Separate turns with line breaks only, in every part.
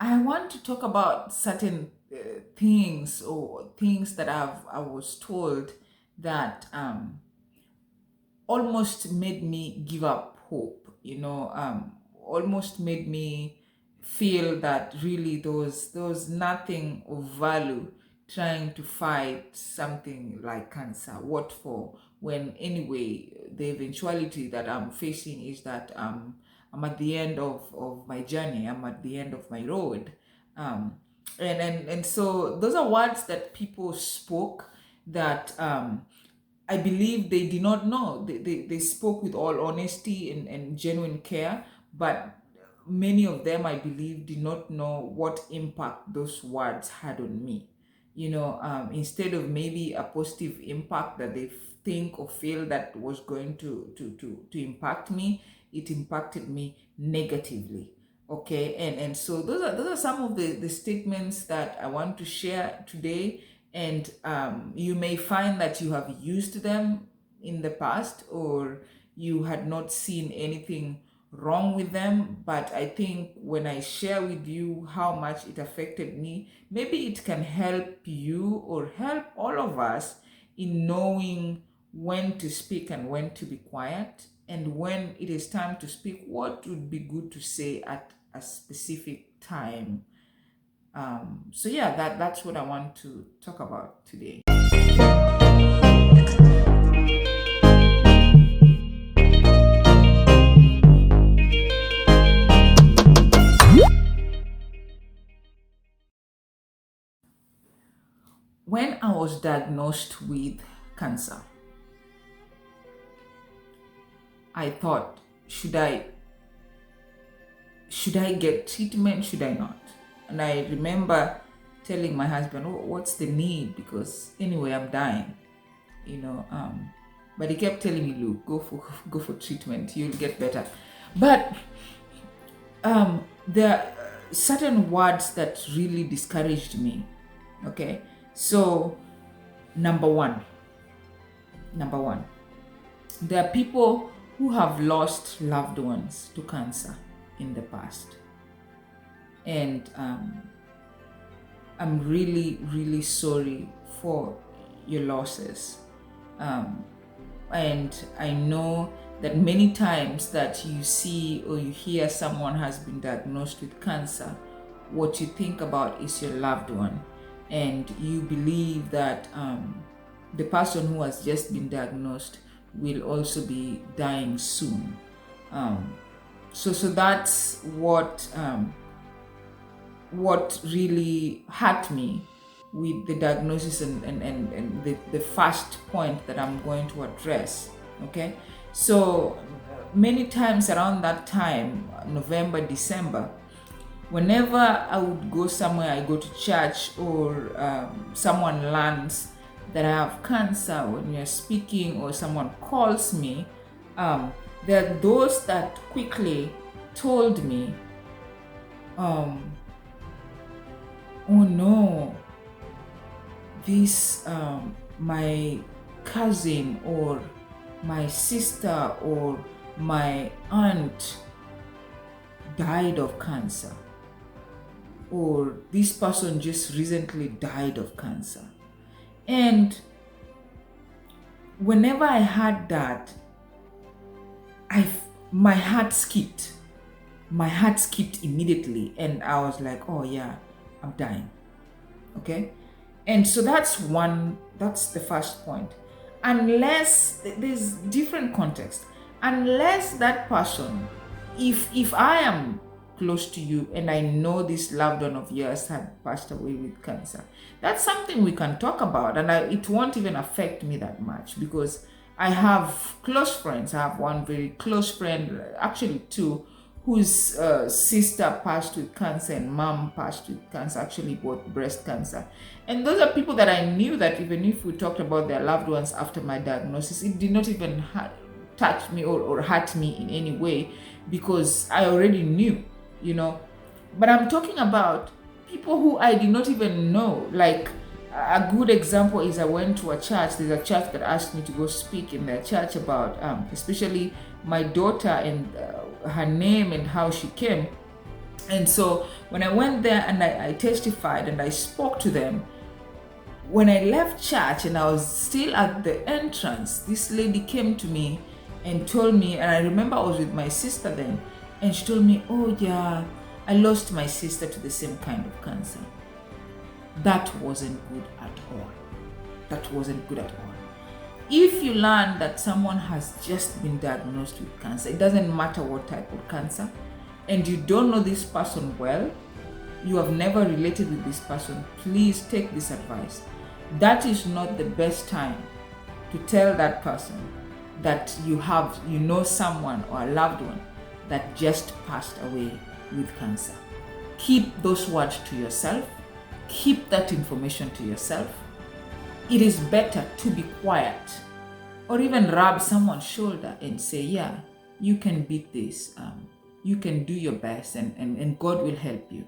I want to talk about certain things or things that I was told that almost made me give up hope. Almost made me feel that really there was nothing of value trying to fight something like cancer. What for? When anyway, the eventuality that I'm facing is that I'm at the end of my journey. I'm at the end of my road. Um, and so those are words that people spoke that I believe they did not know. They spoke with all honesty and genuine care, but many of them, I believe, did not know what impact those words had on me. Instead of maybe a positive impact that they think or feel that was going to impact me, it impacted me negatively. Okay, and so those are some of the statements that I want to share today, and you may find that you have used them in the past, or you had not seen anything wrong with them. But I think when I share with you how much it affected me, maybe it can help you or help all of us in knowing when to speak and when to be quiet, and when it is time to speak, what would be good to say at a specific time. So yeah, that's what I want to talk about today. When I was diagnosed with cancer, I thought, should I get treatment? Should I not? And I remember telling my husband, oh, what's the need? Because anyway, I'm dying, you know. But he kept telling me, look, go for treatment. You'll get better. But there are certain words that really discouraged me. Okay, so number one, number one, there are people who have lost loved ones to cancer in the past, and I'm really, really sorry for your losses. Um, and I know that many times that you see or you hear someone has been diagnosed with cancer, what you think about is your loved one, and you believe that the person who has just been diagnosed will also be dying soon. Um, so that's what really hurt me with the diagnosis, and the first point that I'm going to address. Okay, so many times around that time, November, December, whenever I would go somewhere, I go to church, or someone learns that I have cancer, when you're speaking, or someone calls me, there are those that quickly told me, um, oh no, this my cousin or my sister or my aunt died of cancer, or this person just recently died of cancer. And whenever I heard that, I my heart skipped. My heart skipped immediately, and I was like, oh yeah, I'm dying. Okay, and so that's the first point. Unless there's different context, unless that person, if I am close to you and I know this loved one of yours had passed away with cancer, that's something we can talk about, and it won't even affect me that much, because I have close friends. I have one very close friend, actually two, whose sister passed with cancer and mom passed with cancer, actually both breast cancer. And those are people that I knew that even if we talked about their loved ones after my diagnosis, it did not even touch me or hurt me in any way, because I already knew, you know. But I'm talking about people who I did not even know. Like, a good example is I went to a church. There's a church that asked me to go speak in their church about, especially my daughter and her name and how she came. And so when I went there and I testified and I spoke to them, when I left church and I was still at the entrance, this lady came to me and told me, and I remember I was with my sister then, and she told me, oh yeah, I lost my sister to the same kind of cancer. That wasn't good at all. That wasn't good at all. If you learn that someone has just been diagnosed with cancer, it doesn't matter what type of cancer, and you don't know this person well, you have never related with this person, please take this advice. That is not the best time to tell that person that you know someone or a loved one that just passed away with cancer. Keep those words to yourself. Keep that information to yourself. It is better to be quiet or even rub someone's shoulder and say, yeah, you can beat this. You can do your best and God will help you.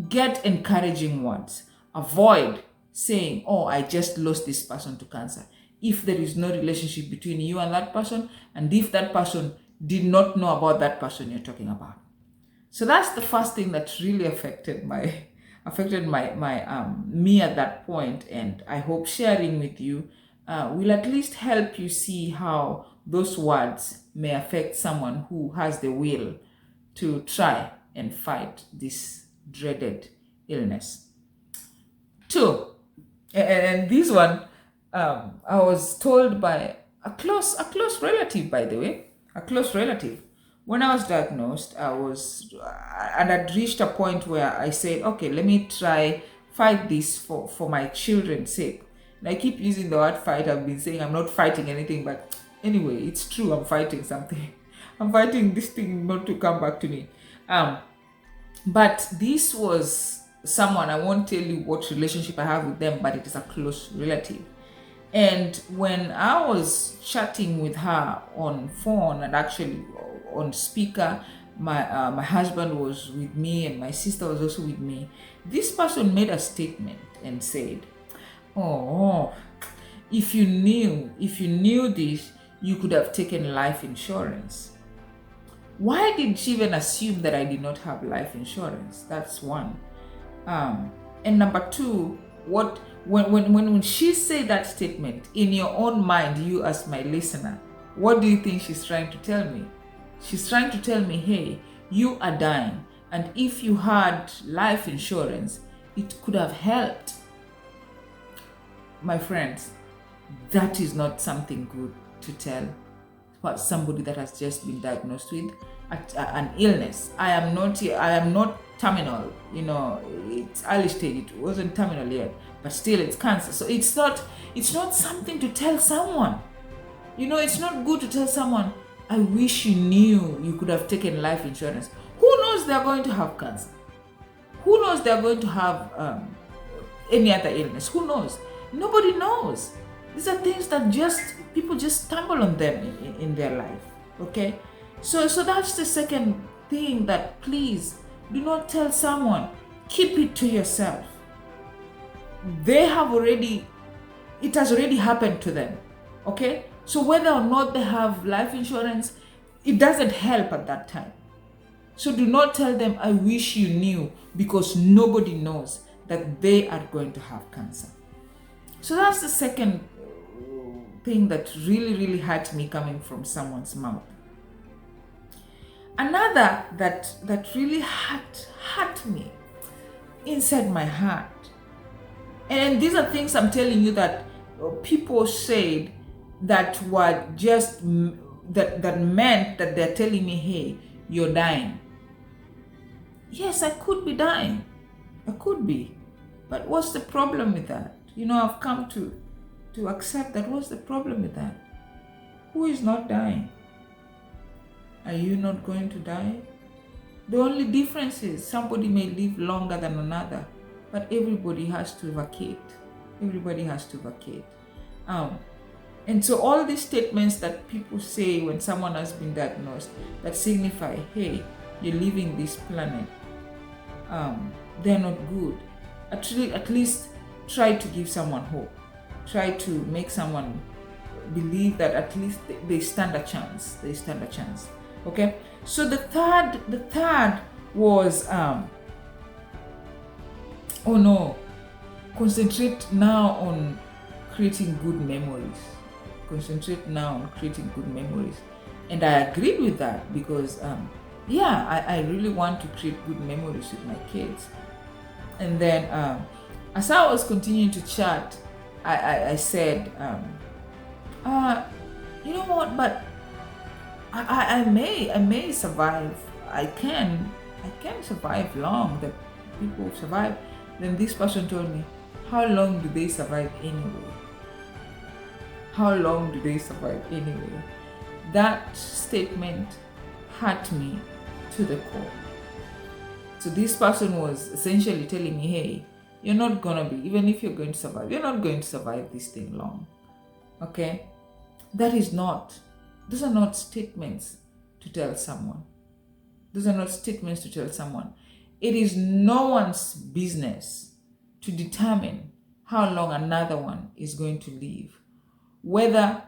Get encouraging words. Avoid saying, oh, I just lost this person to cancer, if there is no relationship between you and that person, and if that person did not know about that person you're talking about. So that's the first thing that really affected me at that point. And I hope sharing with you will at least help you see how those words may affect someone who has the will to try and fight this dreaded illness. 2, and this one, I was told by a close relative, by the way, a close relative. When I was diagnosed, and I'd reached a point where I said, okay, let me try fight this for my children's sake. And I keep using the word fight. I've been saying I'm not fighting anything, but anyway, it's true. I'm fighting something. I'm fighting this thing not to come back to me. But this was someone, I won't tell you what relationship I have with them, but it is a close relative. And when I was chatting with her on phone and actually on speaker, my husband was with me and my sister was also with me. This person made a statement and said, oh, if you knew this, you could have taken life insurance. Why did she even assume that I did not have life insurance? That's one. And number 2, when she said that statement, in your own mind, you as my listener, what do you think she's trying to tell me? She's trying to tell me, hey, you are dying, and if you had life insurance, it could have helped. My friends, that is not something good to tell about somebody that has just been diagnosed with an illness. I am not terminal, it's early stage, it wasn't terminal yet, but still it's cancer. So it's not something to tell someone. It's not good to tell someone, I wish you knew you could have taken life insurance. Who knows they're going to have cancer? Who knows they're going to have any other illness? Who knows? Nobody knows. These are things that people just stumble on them in their life. Okay? So that's the second thing, that please do not tell someone. Keep it to yourself. It has already happened to them. Okay? So whether or not they have life insurance, it doesn't help at that time. So do not tell them, I wish you knew, because nobody knows that they are going to have cancer. So that's the second thing that really, really hurt me coming from someone's mouth. Another that really hurt me inside my heart. And these are things I'm telling you that people said that were just, that meant that they're telling me, hey, you're dying. Yes, I could be dying. I could be. But what's the problem with that? I've come to accept that. What's the problem with that? Who is not dying? Are you not going to die? The only difference is somebody may live longer than another, but everybody has to vacate. Everybody has to vacate. And so all these statements that people say when someone has been diagnosed that signify, hey, you're leaving this planet, they're not good. At least try to give someone hope. Try to make someone believe that at least they stand a chance. They stand a chance. Okay? So the third was, oh no, concentrate now on creating good memories. Concentrate now on creating good memories. And I agreed with that because, I really want to create good memories with my kids. And then as I was continuing to chat, I said, you know what, but I may survive. I can survive long. The people survive. Then this person told me, how long do they survive anyway? How long do they survive anyway? That statement hurt me to the core. So this person was essentially telling me, hey, you're not gonna be, even if you're going to survive, you're not going to survive this thing long. Okay? Those are not statements to tell someone. Those are not statements to tell someone. It is no one's business to determine how long another one is going to live, whether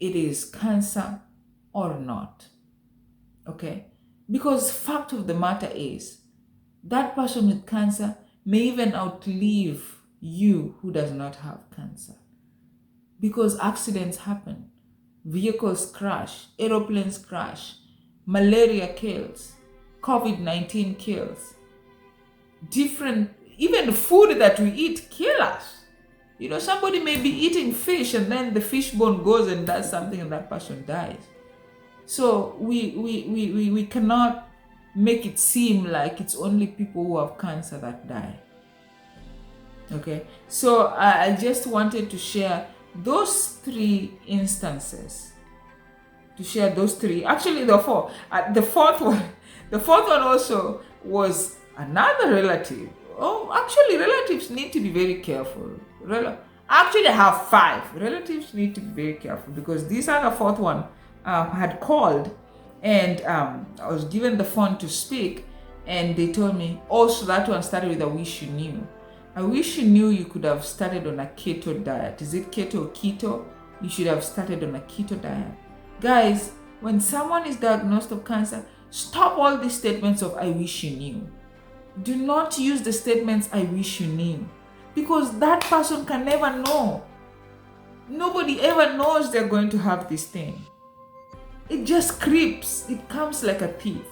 it is cancer or not. Okay? Because fact of the matter is, that person with cancer may even outlive you who does not have cancer. Because accidents happen. Vehicles crash, aeroplanes crash, malaria kills, COVID-19 kills. Even food that we eat kill us. You know, somebody may be eating fish and then the fish bone goes and does something and that person dies. So we cannot make it seem like it's only people who have cancer that die. Okay, so I just wanted to share those three instances. Actually the four. The fourth one also was another relative. Oh, actually relatives need to be very careful. Actually, I have 5. Relatives need to be very careful because this other fourth one had called and I was given the phone to speak and they told me, also that one started with I wish you knew. I wish you knew you could have started on a keto diet. Is it keto or keto? You should have started on a keto diet. Guys, when someone is diagnosed of cancer, stop all these statements of I wish you knew. Do not use the statements I wish you knew because that person can never know. Nobody ever knows they're going to have this thing. It just creeps. It comes like a thief.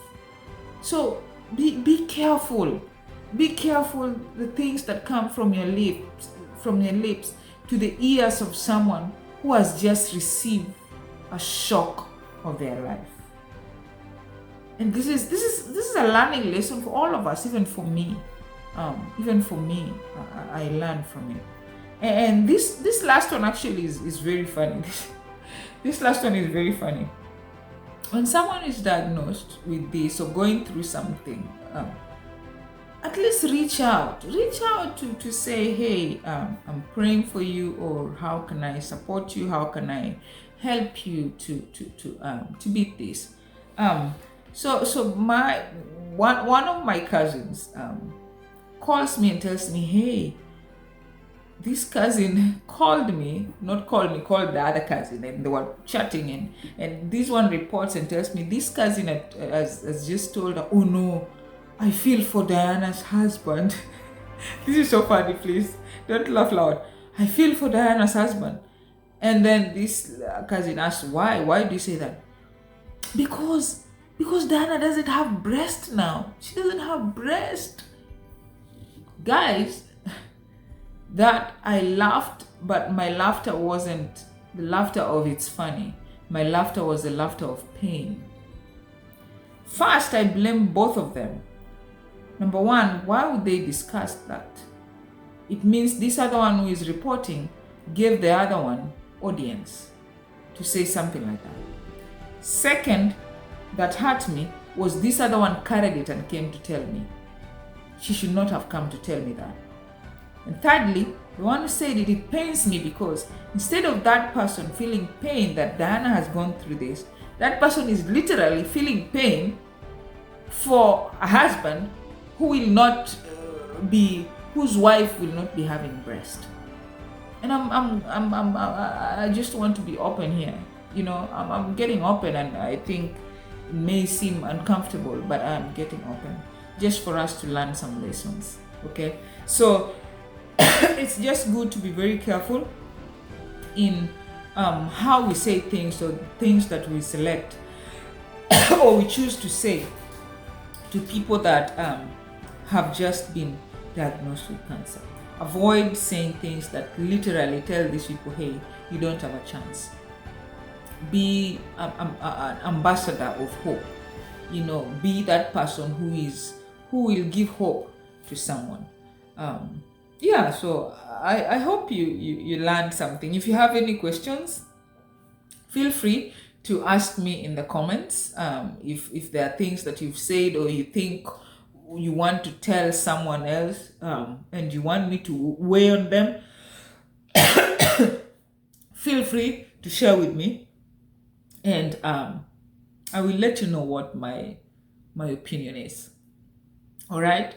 So be careful. Be careful the things that come from your lips to the ears of someone who has just received a shock of their life. And this is a learning lesson for all of us, even for me. I learned from it. And this last one actually is very funny. This last one is very funny. When someone is diagnosed with this or going through something, at least reach out to say, hey, I'm praying for you, or how can I support you? How can I help you to beat this? So my one of my cousins calls me and tells me, hey, this cousin called the other cousin, and they were chatting, and this one reports and tells me this cousin has just told her, oh no, I feel for Diana's husband. This is so funny, please don't laugh loud. I feel for Diana's husband. And then this cousin asked, why do you say that? Because Diana doesn't have breast now. She doesn't have breast. Guys, that I laughed, but my laughter wasn't the laughter of it's funny. My laughter was the laughter of pain. First, I blame both of them. Number one, why would they discuss that? It means this other one who is reporting gave the other one audience to say something like that. Second, that hurt me was this other one carried it and came to tell me. She should not have come to tell me that. And thirdly, the one who said it pains me because instead of that person feeling pain that Diana has gone through this, that person is literally feeling pain for a husband who will not whose wife will not be having breast. And I just want to be open here. You know, I'm getting open, and I think it may seem uncomfortable, but I'm getting open. just for us to learn some lessons. Okay, so it's just good to be very careful in how we say things, or things that we select or we choose to say to people that have just been diagnosed with cancer. Avoid saying things that literally tell these people, hey, you don't have a chance. Be an ambassador of hope. Be that person who will give hope to someone. Yeah, so I hope you learned something. If you have any questions, feel free to ask me in the comments. If there are things that you've said, or you think you want to tell someone else, and you want me to weigh on them, feel free to share with me, and I will let you know what my opinion is. All right.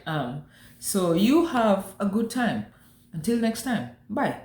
So you have a good time. Until next time. Bye.